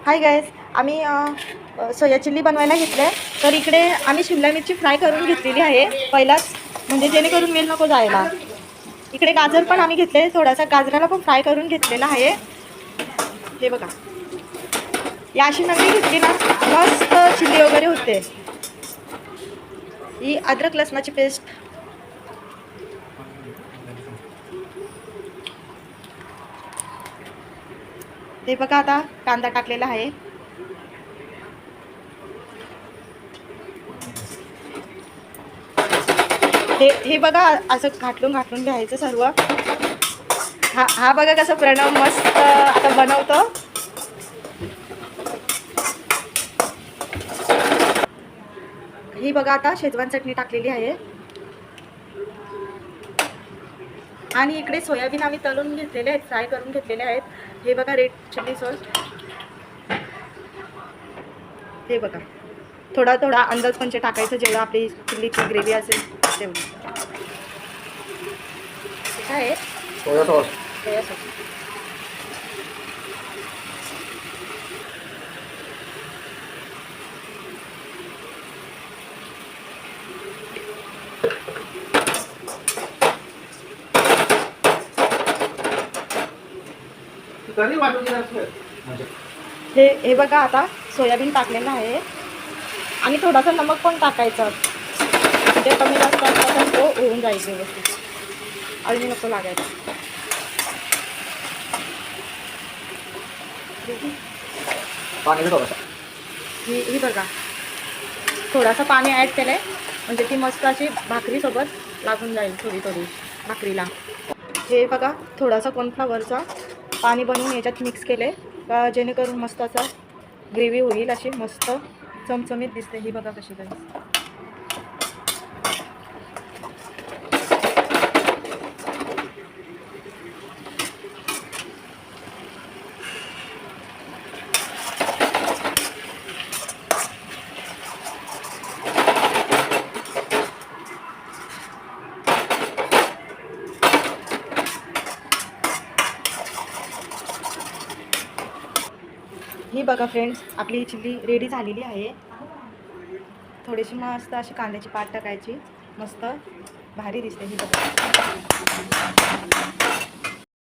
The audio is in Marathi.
हाय गाईज, आम्ही सोया चिल्ली बनवायला घेतलं आहे. तर इकडे आम्ही शिमला मिरची फ्राय करून घेतलेली आहे पहिलाच, म्हणजे जेणेकरून वेल नको जायला. इकडे गाजर पण आम्ही घेतले, थोडासा गाजराला पण फ्राय करून घेतलेला आहे. हे बघा, या अशी नवी घेतली ना, मस्त चिल्ली वगैरे होते. ही अद्रक लसणाची पेस्ट, हे बघा. आता कांदा टाकलेला आहे. हे बघा, असं घाटून घ्यायचं सर्व. हा बघा कसं प्रणव मस्त आता बनवतो. ही बघा, आता शेजवान चटणी टाकलेली आहे. आणि इकडे सोयाबीन आम्ही तळून घेतलेले आहेत, फ्राय करून घेतलेले आहेत. हे बघा, रेड चिल्ली सॉस. हे बघा, थोडा अंदाज पंच टाकायचं, जेवढं आपली चिल्लीची ग्रेव्ही असेल तेवढी. काय आहे? Soya sauce. हे बघा, आता सोयाबीन टाकलेलं आहे. आणि थोडासा नमक पण टाकायचं, म्हणजे कमी जास्त असता तो होऊन जाईल व्यवस्थित, अळणी नको लागायचं. ही बघा, थोडासा पाणी ॲड केलं आहे, म्हणजे ती मस्त अशी भाकरीसोबत लागून जाईल, थोडी भाकरीला. हे बघा, थोडासा कॉर्नफ्लॉवरचा पाणी बनवून याच्यात मिक्स केले का, जेणेकरून मस्त असा ग्रेव्ही होईल, अशी मस्त चमचमीत दिसते. ही बघा कशी काही. ही बघा फ्रेंड्स, आपली चिल्ली रेडी झालेली आहे. थोडीशी मस्त अशी कांद्याची पात टाकायची, मस्त भारी दिसते. ही बघा.